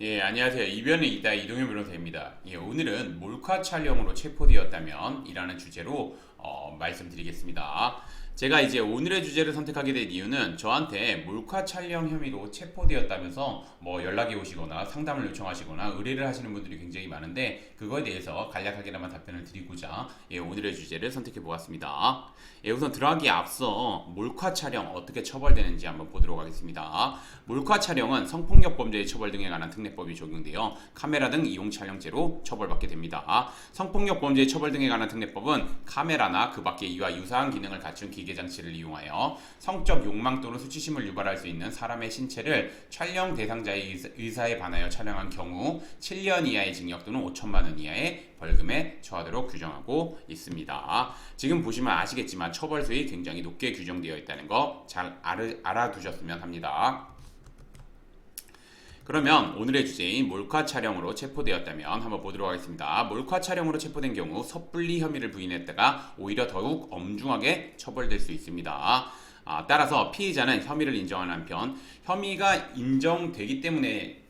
예, 안녕하세요. 이변의 이다 이동현 변호사입니다. 예, 오늘은 몰카 촬영으로 체포되었다면 이라는 주제로 말씀드리겠습니다. 제가 이제 오늘의 주제를 선택하게 된 이유는 저한테 몰카 촬영 혐의로 체포되었다면서 뭐 연락이 오시거나 상담을 요청하시거나 의뢰를 하시는 분들이 굉장히 많은데 그거에 대해서 간략하게나마 답변을 드리고자 오늘의 주제를 선택해 보았습니다. 우선 들어가기에 앞서 몰카 촬영 어떻게 처벌되는지 한번 보도록 하겠습니다. 몰카 촬영은 성폭력 범죄의 처벌 등에 관한 특례법이 적용되어 카메라 등 이용 촬영죄로 처벌받게 됩니다. 성폭력 범죄의 처벌 등에 관한 특례법은 카메라나 그 밖의 이와 유사한 기능을 갖춘 기계 장치를 이용하여 성적 욕망 또는 수치심을 유발할 수 있는 사람의 신체를 촬영 대상자의 의사에 반하여 촬영한 경우 7년 이하의 징역 또는 5천만 원 이하의 벌금에 처하도록 규정하고 있습니다. 지금 보시면 아시겠지만 처벌수위 굉장히 높게 규정되어 있다는 거 잘 알아두셨으면 합니다. 그러면 오늘의 주제인 몰카 촬영으로 체포되었다면 한번 보도록 하겠습니다. 몰카 촬영으로 체포된 경우 섣불리 혐의를 부인했다가 오히려 더욱 엄중하게 처벌될 수 있습니다. 따라서 피의자는 혐의를 인정하는 한편 혐의가 인정되기 때문에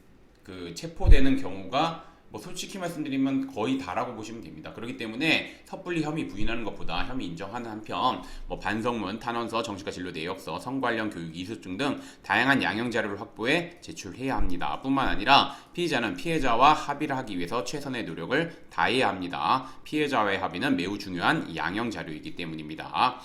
체포되는 경우가 솔직히 말씀드리면 거의 다라고 보시면 됩니다. 그렇기 때문에 섣불리 혐의 부인하는 것보다 혐의 인정하는 한편 반성문, 탄원서, 정신과 진료 내역서, 성 관련 교육 이수증 등 다양한 양형 자료를 확보해 제출해야 합니다. 뿐만 아니라 피의자는 피해자와 합의를 하기 위해서 최선의 노력을 다해야 합니다. 피해자와의 합의는 매우 중요한 양형 자료이기 때문입니다.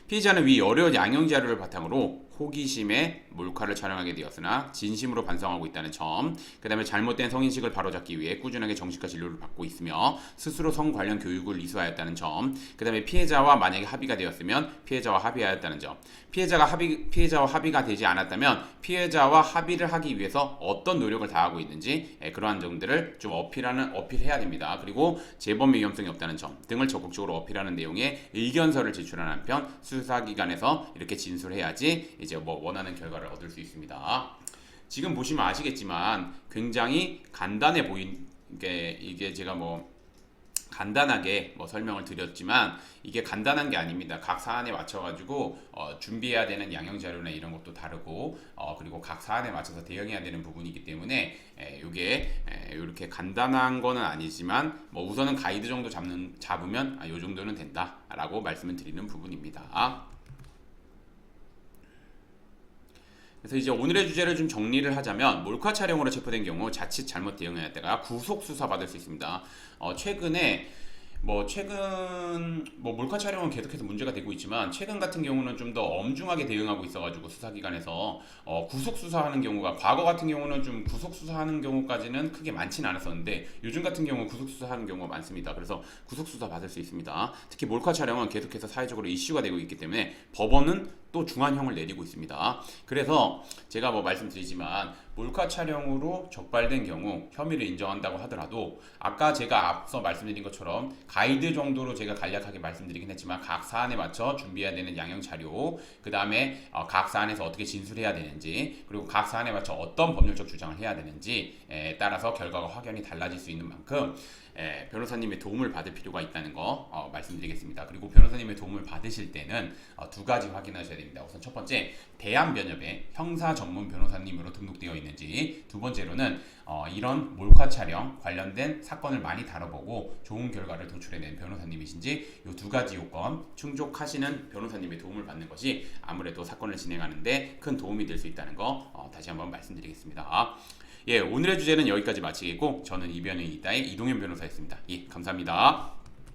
피의자는 위 여러 양형 자료를 바탕으로 호기심에 몰카를 촬영하게 되었으나 진심으로 반성하고 있다는 점, 그 다음에 잘못된 성인식을 바로잡기 위해 꾸준하게 정신과 진료를 받고 있으며 스스로 성 관련 교육을 이수하였다는 점, 그 다음에 피해자와 만약에 합의가 되었으면 피해자와 합의하였다는 점, 피해자와 합의가 되지 않았다면 피해자와 합의를 하기 위해서 어떤 노력을 다하고 있는지 그러한 점들을 좀 어필해야 됩니다. 그리고 재범 위험성이 없다는 점 등을 적극적으로 어필하는 내용의 의견서를 제출하는 한편 수사기관에서 이렇게 진술해야지 이제 원하는 결과를 얻을 수 있습니다. 지금 보시면 아시겠지만 굉장히 간단해 이게 제가 간단하게 설명을 드렸지만 이게 간단한 게 아닙니다. 각 사안에 맞춰가지고 준비해야 되는 양형 자료나 이런 것도 다르고 그리고 각 사안에 맞춰서 대응해야 되는 부분이기 때문에 이게 이렇게 간단한 거는 아니지만 우선은 가이드 정도 잡으면 이 정도는 된다라고 말씀을 드리는 부분입니다. 그래서 이제 오늘의 주제를 좀 정리를 하자면 몰카 촬영으로 체포된 경우 자칫 잘못 대응했다가 구속 수사 받을 수 있습니다. 최근에 몰카 촬영은 계속해서 문제가 되고 있지만 최근 같은 경우는 좀 더 엄중하게 대응하고 있어가지고 수사기관에서 구속 수사하는 경우가 과거 같은 경우는 좀 구속 수사하는 경우까지는 크게 많지는 않았었는데 요즘 같은 경우 구속 수사하는 경우가 많습니다. 그래서 구속 수사 받을 수 있습니다. 특히 몰카 촬영은 계속해서 사회적으로 이슈가 되고 있기 때문에 법원은 또 중한형을 내리고 있습니다. 그래서 제가 말씀드리지만 몰카 촬영으로 적발된 경우 혐의를 인정한다고 하더라도 아까 제가 앞서 말씀드린 것처럼 가이드 정도로 제가 간략하게 말씀드리긴 했지만 각 사안에 맞춰 준비해야 되는 양형 자료, 그 다음에 각 사안에서 어떻게 진술해야 되는지, 그리고 각 사안에 맞춰 어떤 법률적 주장을 해야 되는지에 따라서 결과가 확연히 달라질 수 있는 만큼 변호사님의 도움을 받을 필요가 있다는 거 말씀드리겠습니다. 그리고 변호사님의 도움을 받으실 때는 두 가지 확인하셔야 됩니다. 우선 첫 번째, 대한변협의 형사 전문 변호사님으로 등록되어 있는지, 두 번째로는 이런 몰카 촬영 관련된 사건을 많이 다뤄보고 좋은 결과를 도출해낸 변호사님이신지 이 두 가지 요건 충족하시는 변호사님의 도움을 받는 것이 아무래도 사건을 진행하는데 큰 도움이 될 수 있다는 거 다시 한번 말씀드리겠습니다. 오늘의 주제는 여기까지 마치겠고 저는 이변의 이다의 이동현 변호사였습니다. 감사합니다.